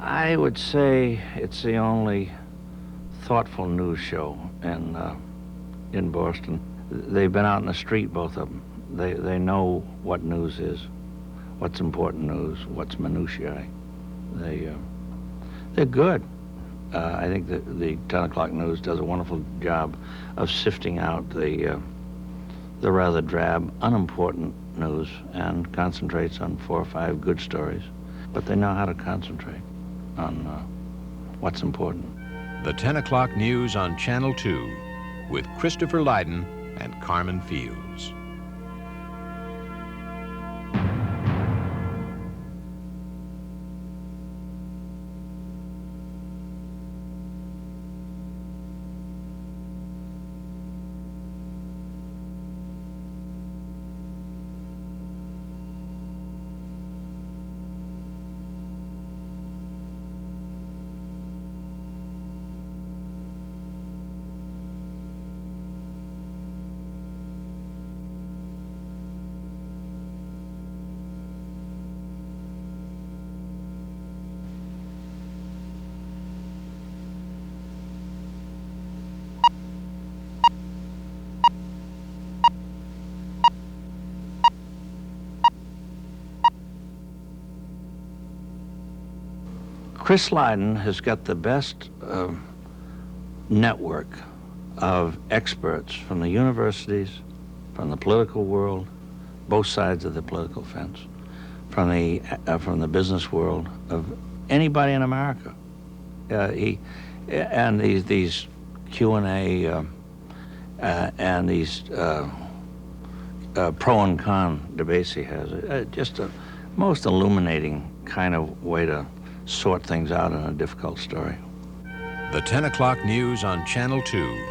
I would say it's the only thoughtful news show in Boston. They've been out in the street, both of them. They know what news is, what's important news, what's minutiae. They're good. I think that the 10 o'clock news does a wonderful job of sifting out the rather drab, unimportant news and concentrates on 4 or 5 good stories. But they know how to concentrate on what's important. The 10 o'clock news on Channel 2 with Christopher Lydon and Carmen Fields. Chris Lydon has got the best network of experts from the universities, from the political world, both sides of the political fence, from the business world, of anybody in America. And these Q&A and these pro and con debates he has, just a most illuminating kind of way to sort things out in a difficult story. The 10 o'clock news on Channel 2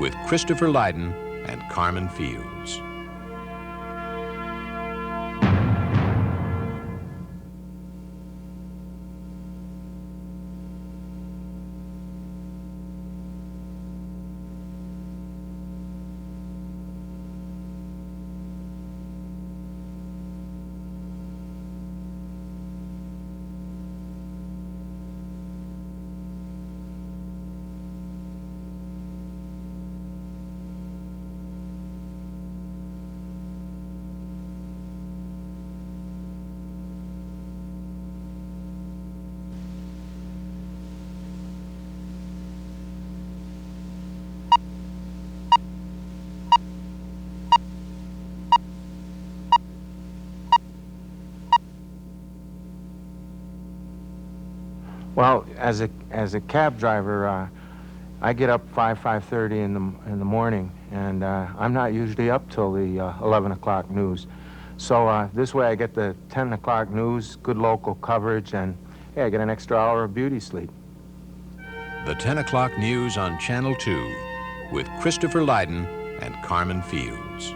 with Christopher Lydon and Carmen Fields. Well, as a cab driver, I get up 5:30 in the morning, and I'm not usually up till the 11 o'clock news. So this way I get the 10 o'clock news, good local coverage, and hey, I get an extra hour of beauty sleep. The 10 o'clock news on Channel 2 with Christopher Lydon and Carmen Fields.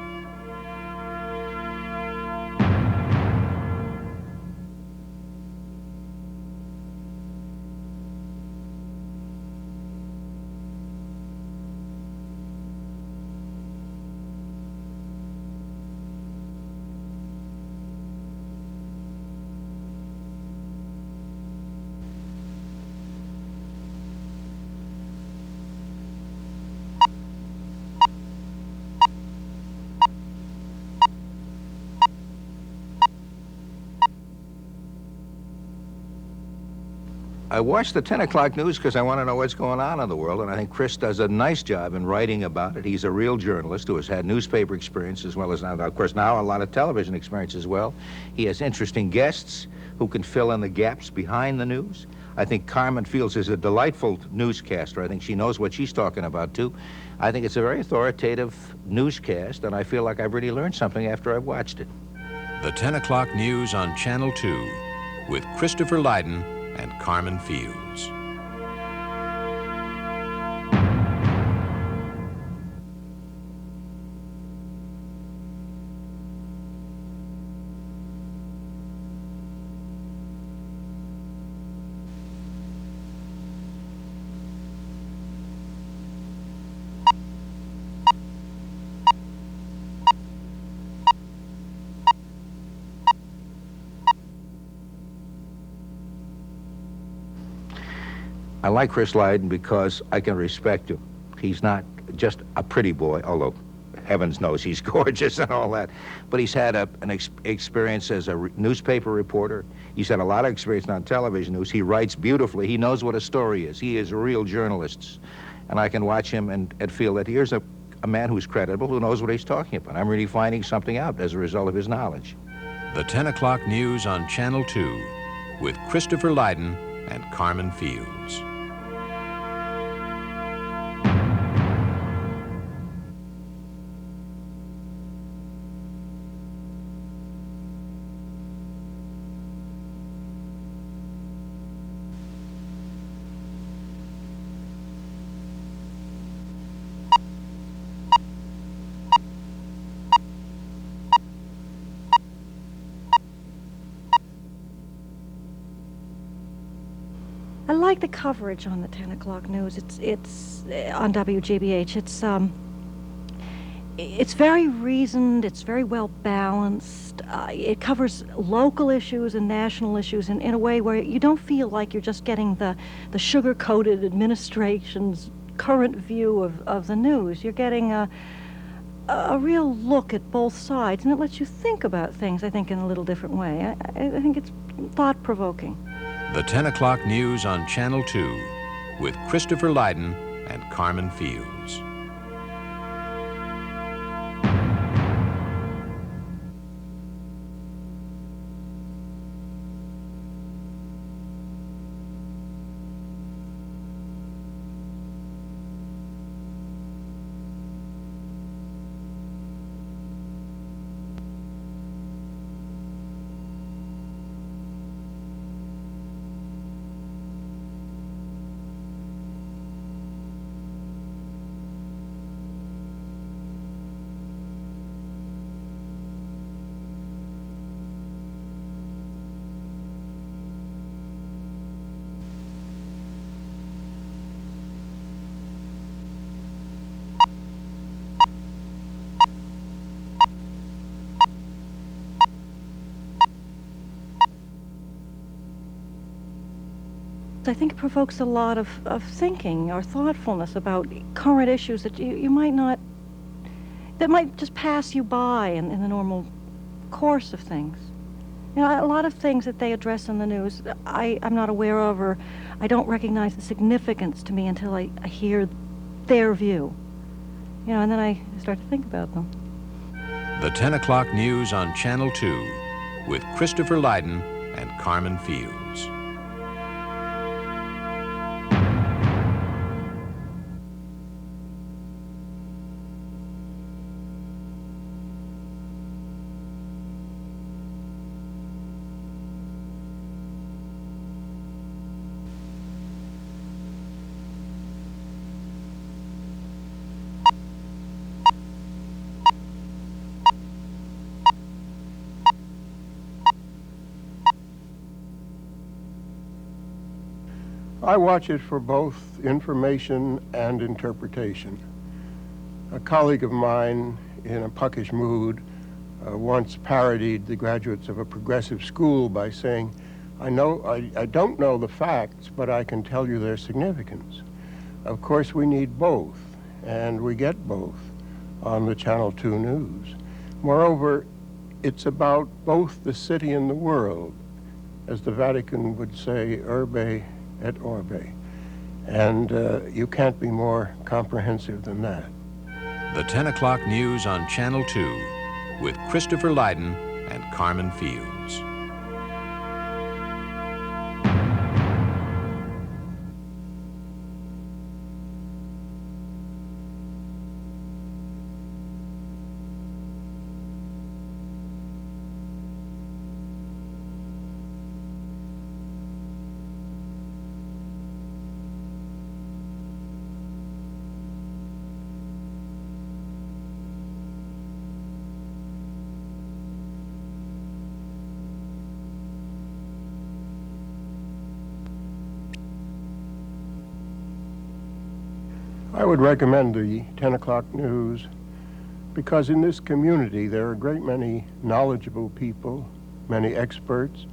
I watch the 10 o'clock news because I want to know what's going on in the world, and I think Chris does a nice job in writing about it. He's a real journalist who has had newspaper experience as well as now, of course, now a lot of television experience as well. He has interesting guests who can fill in the gaps behind the news. I think Carmen Fields is a delightful newscaster. I think she knows what she's talking about, too. I think it's a very authoritative newscast, and I feel like I've really learned something after I've watched it. The 10 o'clock news on Channel 2 with Christopher Lydon and Carmen Fields. I like Chris Lydon because I can respect him. He's not just a pretty boy, although heavens knows he's gorgeous and all that, but he's had an experience as a newspaper reporter. He's had a lot of experience on television news. He writes beautifully. He knows what a story is. He is a real journalist. And I can watch him and feel that here's a man who's credible, who knows what he's talking about. I'm really finding something out as a result of his knowledge. The 10 o'clock news on Channel 2 with Christopher Lydon and Carmen Fields. I like the coverage on the 10 o'clock news. It's on WGBH. It's very reasoned. It's very well balanced. It covers local issues and national issues in a way where you don't feel like you're just getting the sugar-coated administration's current view of the news. You're getting a real look at both sides, and it lets you think about things, I think, in a little different way. I think it's thought-provoking. The 10 o'clock news on Channel 2 with Christopher Lydon and Carmen Fields. I think it provokes a lot of thinking or thoughtfulness about current issues that you might not, that might just pass you by in the normal course of things. You know, a lot of things that they address in the news I'm not aware of, or I don't recognize the significance to me until I hear their view. You know, and then I start to think about them. The 10 o'clock news on Channel 2 with Christopher Lydon and Carmen Fields. I watch it for both information and interpretation. A colleague of mine, in a puckish mood, once parodied the graduates of a progressive school by saying, I don't know the facts, but I can tell you their significance. Of course, we need both, and we get both on the Channel 2 news. Moreover, it's about both the city and the world, as the Vatican would say, urbe et orbe. And you can't be more comprehensive than that. The 10 o'clock news on Channel 2 with Christopher Lydon and Carmen Fields. I would recommend the 10 o'clock news because in this community there are a great many knowledgeable people, many experts,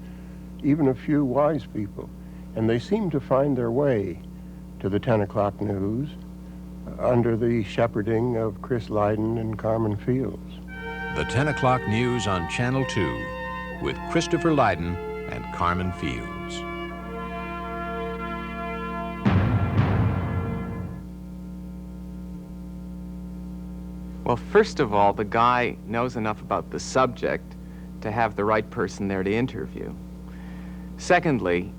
even a few wise people, and they seem to find their way to the 10 o'clock news under the shepherding of Chris Lydon and Carmen Fields. The 10 o'clock news on Channel 2 with Christopher Lydon and Carmen Fields. Well, first of all, the guy knows enough about the subject to have the right person there to interview. Secondly,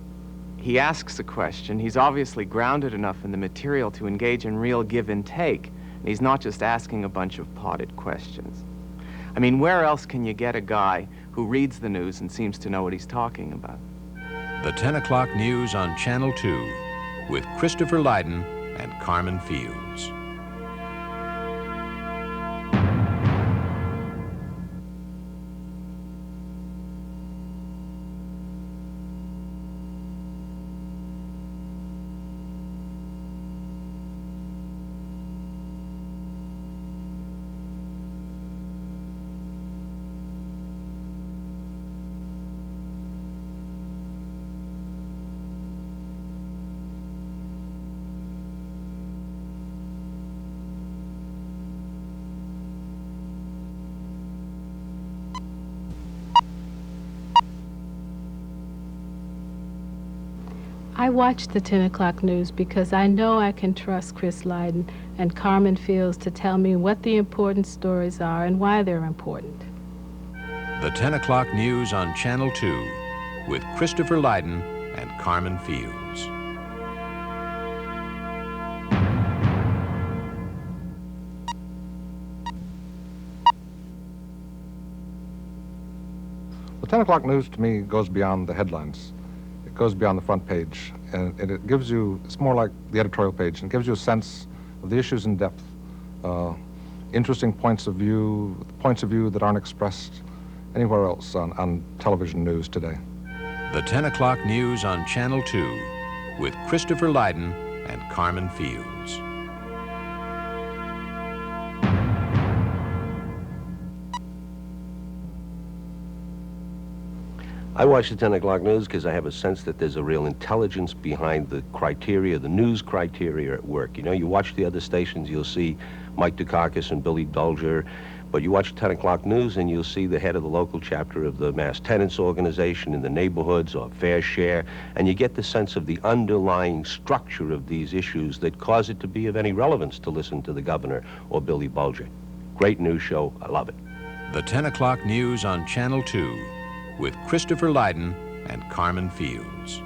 he asks a question. He's obviously grounded enough in the material to engage in real give and take. And he's not just asking a bunch of potted questions. I mean, where else can you get a guy who reads the news and seems to know what he's talking about? The 10 o'clock news on Channel 2 with Christopher Lydon and Carmen Fields. I watch the 10 o'clock news because I know I can trust Chris Lydon and Carmen Fields to tell me what the important stories are and why they're important. The 10 o'clock news on Channel 2 with Christopher Lydon and Carmen Fields. The 10 o'clock news to me goes beyond the headlines. It goes beyond the front page, and it gives you, it's more like the editorial page, and it gives you a sense of the issues in depth, interesting points of view that aren't expressed anywhere else on television news today. The 10 o'clock news on Channel 2 with Christopher Lydon and Carmen Fields. I watch the 10 o'clock news because I have a sense that there's a real intelligence behind the criteria, the news criteria at work. You know, you watch the other stations, you'll see Mike Dukakis and Billy Dolger, but you watch 10 o'clock news and you'll see the head of the local chapter of the Mass Tenants Organization in the neighborhoods or Fair Share, and you get the sense of the underlying structure of these issues that cause it to be of any relevance to listen to the governor or Billy Bulger. Great news show. I love it. The 10 o'clock news on Channel 2 with Christopher Lydon and Carmen Fields.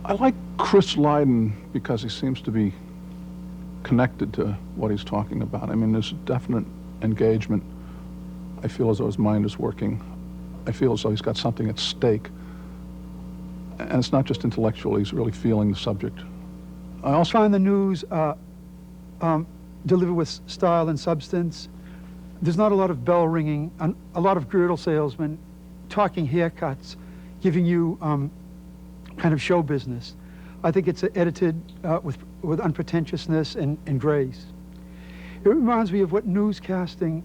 I like Chris Lydon because he seems to be connected to what he's talking about. I mean, there's definite engagement. I feel as though his mind is working. I feel as though he's got something at stake. And it's not just intellectual, he's really feeling the subject. I also find the news delivered with style and substance. There's not a lot of bell ringing, and a lot of girdle salesmen talking haircuts, giving you kind of show business. I think it's edited with unpretentiousness and grace. It reminds me of what newscasting